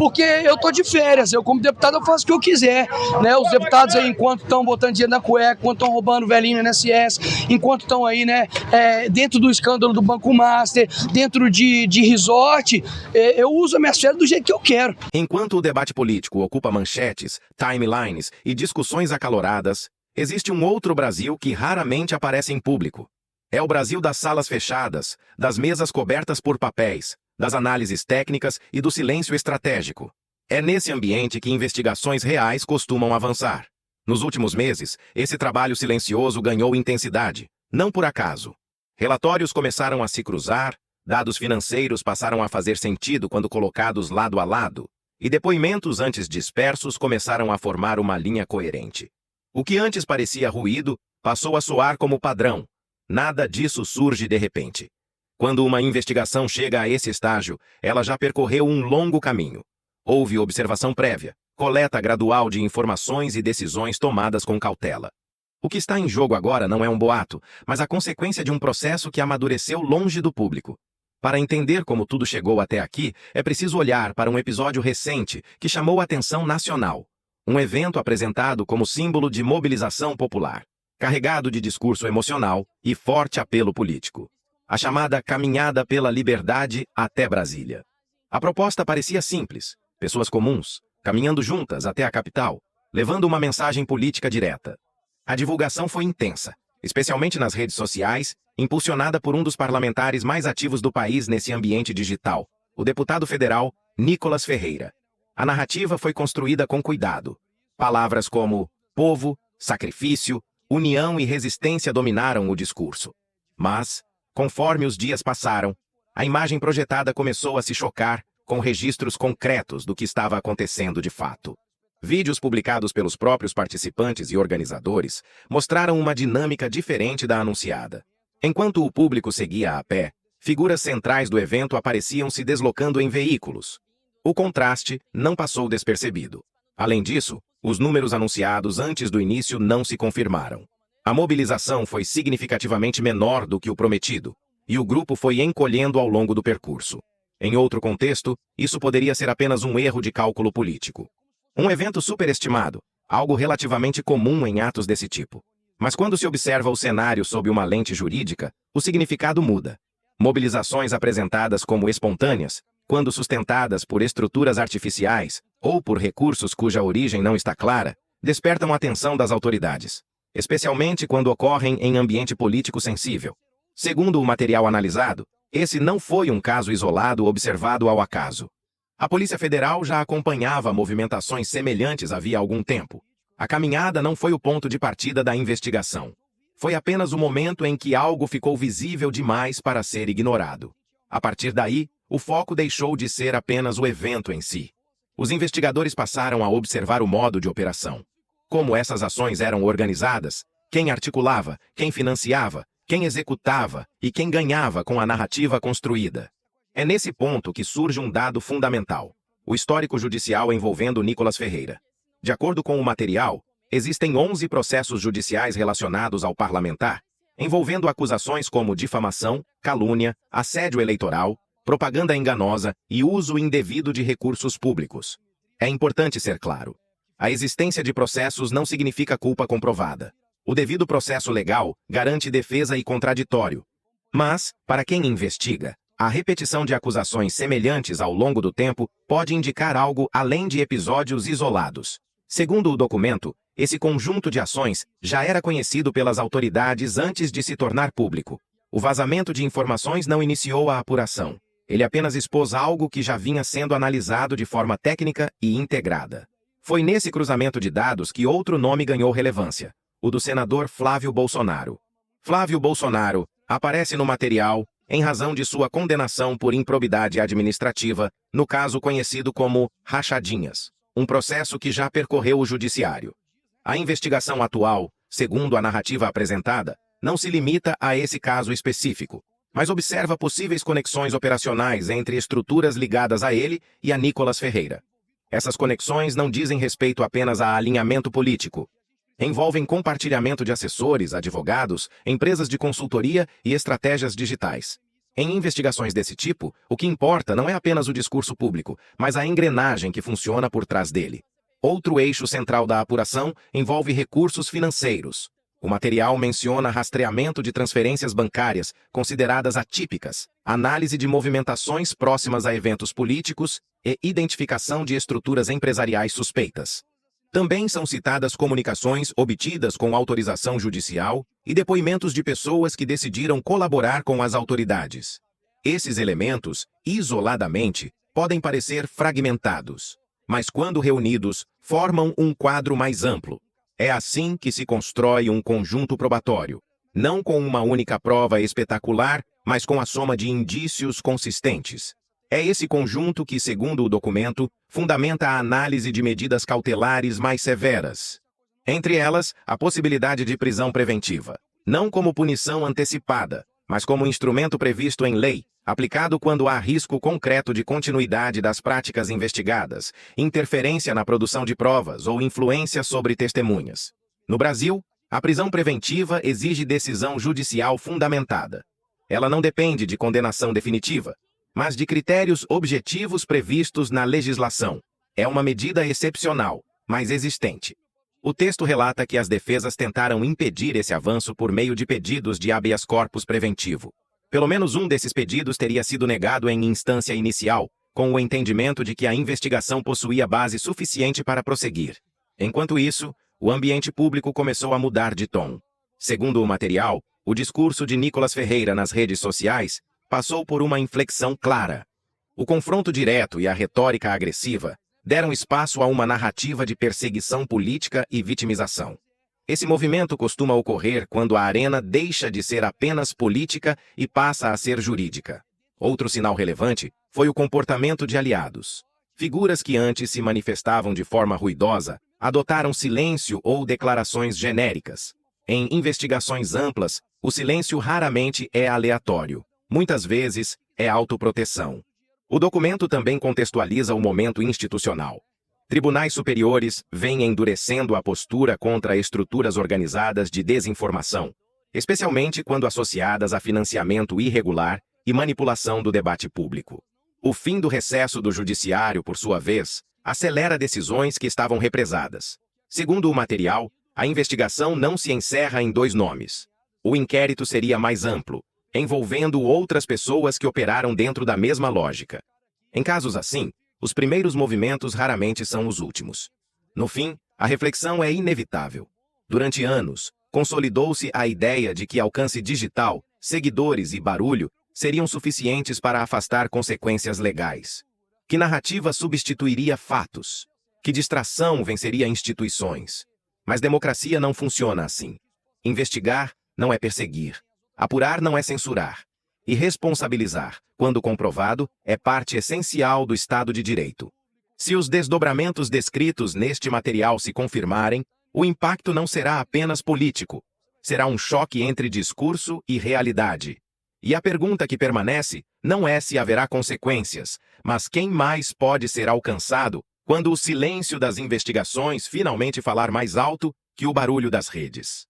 porque eu tô de férias, eu como deputado eu faço o que eu quiser, né? Os deputados aí, enquanto estão botando dinheiro na cueca, enquanto estão roubando velhinho no INSS, enquanto estão aí, né, dentro do escândalo do Banco Master, dentro de resort, eu uso as minhas férias do jeito que eu quero. Enquanto o debate político ocupa manchetes, timelines e discussões acaloradas, existe um outro Brasil que raramente aparece em público. É o Brasil das salas fechadas, das mesas cobertas por papéis, das análises técnicas e do silêncio estratégico. É nesse ambiente que investigações reais costumam avançar. Nos últimos meses, esse trabalho silencioso ganhou intensidade, não por acaso. Relatórios começaram a se cruzar, dados financeiros passaram a fazer sentido quando colocados lado a lado, e depoimentos antes dispersos começaram a formar uma linha coerente. O que antes parecia ruído passou a soar como padrão. Nada disso surge de repente. Quando uma investigação chega a esse estágio, ela já percorreu um longo caminho. Houve observação prévia, coleta gradual de informações e decisões tomadas com cautela. O que está em jogo agora não é um boato, mas a consequência de um processo que amadureceu longe do público. Para entender como tudo chegou até aqui, é preciso olhar para um episódio recente que chamou a atenção nacional. Um evento apresentado como símbolo de mobilização popular, carregado de discurso emocional e forte apelo político. A chamada Caminhada pela Liberdade até Brasília. A proposta parecia simples, pessoas comuns, caminhando juntas até a capital, levando uma mensagem política direta. A divulgação foi intensa, especialmente nas redes sociais, impulsionada por um dos parlamentares mais ativos do país nesse ambiente digital, o deputado federal Nicolas Ferreira. A narrativa foi construída com cuidado. Palavras como povo, sacrifício, união e resistência dominaram o discurso. Mas, conforme os dias passaram, a imagem projetada começou a se chocar com registros concretos do que estava acontecendo de fato. Vídeos publicados pelos próprios participantes e organizadores mostraram uma dinâmica diferente da anunciada. Enquanto o público seguia a pé, figuras centrais do evento apareciam se deslocando em veículos. O contraste não passou despercebido. Além disso, os números anunciados antes do início não se confirmaram. A mobilização foi significativamente menor do que o prometido, e o grupo foi encolhendo ao longo do percurso. Em outro contexto, isso poderia ser apenas um erro de cálculo político. Um evento superestimado, algo relativamente comum em atos desse tipo. Mas quando se observa o cenário sob uma lente jurídica, o significado muda. Mobilizações apresentadas como espontâneas, quando sustentadas por estruturas artificiais ou por recursos cuja origem não está clara, despertam a atenção das autoridades, especialmente quando ocorrem em ambiente político sensível. Segundo o material analisado, esse não foi um caso isolado observado ao acaso. A Polícia Federal já acompanhava movimentações semelhantes havia algum tempo. A caminhada não foi o ponto de partida da investigação. Foi apenas o momento em que algo ficou visível demais para ser ignorado. A partir daí, o foco deixou de ser apenas o evento em si. Os investigadores passaram a observar o modo de operação. Como essas ações eram organizadas, quem articulava, quem financiava, quem executava e quem ganhava com a narrativa construída. É nesse ponto que surge um dado fundamental: o histórico judicial envolvendo Nicolas Ferreira. De acordo com o material, existem 11 processos judiciais relacionados ao parlamentar, envolvendo acusações como difamação, calúnia, assédio eleitoral, propaganda enganosa e uso indevido de recursos públicos. É importante ser claro: a existência de processos não significa culpa comprovada. O devido processo legal garante defesa e contraditório. Mas, para quem investiga, a repetição de acusações semelhantes ao longo do tempo pode indicar algo além de episódios isolados. Segundo o documento, esse conjunto de ações já era conhecido pelas autoridades antes de se tornar público. O vazamento de informações não iniciou a apuração. Ele apenas expôs algo que já vinha sendo analisado de forma técnica e integrada. Foi nesse cruzamento de dados que outro nome ganhou relevância: o do senador Flávio Bolsonaro. Flávio Bolsonaro aparece no material em razão de sua condenação por improbidade administrativa, no caso conhecido como rachadinhas, um processo que já percorreu o judiciário. A investigação atual, segundo a narrativa apresentada, não se limita a esse caso específico, mas observa possíveis conexões operacionais entre estruturas ligadas a ele e a Nicolas Ferreira. Essas conexões não dizem respeito apenas a alinhamento político. Envolvem compartilhamento de assessores, advogados, empresas de consultoria e estratégias digitais. Em investigações desse tipo, o que importa não é apenas o discurso público, mas a engrenagem que funciona por trás dele. Outro eixo central da apuração envolve recursos financeiros. O material menciona rastreamento de transferências bancárias consideradas atípicas, análise de movimentações próximas a eventos políticos e identificação de estruturas empresariais suspeitas. Também são citadas comunicações obtidas com autorização judicial e depoimentos de pessoas que decidiram colaborar com as autoridades. Esses elementos, isoladamente, podem parecer fragmentados, mas quando reunidos, formam um quadro mais amplo. É assim que se constrói um conjunto probatório, não com uma única prova espetacular, mas com a soma de indícios consistentes. É esse conjunto que, segundo o documento, fundamenta a análise de medidas cautelares mais severas. Entre elas, a possibilidade de prisão preventiva, não como punição antecipada, mas como instrumento previsto em lei, aplicado quando há risco concreto de continuidade das práticas investigadas, interferência na produção de provas ou influência sobre testemunhas. No Brasil, a prisão preventiva exige decisão judicial fundamentada. Ela não depende de condenação definitiva, mas de critérios objetivos previstos na legislação. É uma medida excepcional, mas existente. O texto relata que as defesas tentaram impedir esse avanço por meio de pedidos de habeas corpus preventivo. Pelo menos um desses pedidos teria sido negado em instância inicial, com o entendimento de que a investigação possuía base suficiente para prosseguir. Enquanto isso, o ambiente público começou a mudar de tom. Segundo o material, o discurso de Nicolas Ferreira nas redes sociais passou por uma inflexão clara. O confronto direto e a retórica agressiva deram espaço a uma narrativa de perseguição política e vitimização. Esse movimento costuma ocorrer quando a arena deixa de ser apenas política e passa a ser jurídica. Outro sinal relevante foi o comportamento de aliados. Figuras que antes se manifestavam de forma ruidosa adotaram silêncio ou declarações genéricas. Em investigações amplas, o silêncio raramente é aleatório. Muitas vezes, é autoproteção. O documento também contextualiza o momento institucional. Tribunais superiores vêm endurecendo a postura contra estruturas organizadas de desinformação, especialmente quando associadas a financiamento irregular e manipulação do debate público. O fim do recesso do judiciário, por sua vez, acelera decisões que estavam represadas. Segundo o material, a investigação não se encerra em 2 nomes. O inquérito seria mais amplo, envolvendo outras pessoas que operaram dentro da mesma lógica. Em casos assim, os primeiros movimentos raramente são os últimos. No fim, a reflexão é inevitável. Durante anos, consolidou-se a ideia de que alcance digital, seguidores e barulho seriam suficientes para afastar consequências legais. Que narrativa substituiria fatos? Que distração venceria instituições? Mas democracia não funciona assim. Investigar não é perseguir. Apurar não é censurar. E responsabilizar, quando comprovado, é parte essencial do Estado de Direito. Se os desdobramentos descritos neste material se confirmarem, o impacto não será apenas político. Será um choque entre discurso e realidade. E a pergunta que permanece não é se haverá consequências, mas quem mais pode ser alcançado quando o silêncio das investigações finalmente falar mais alto que o barulho das redes.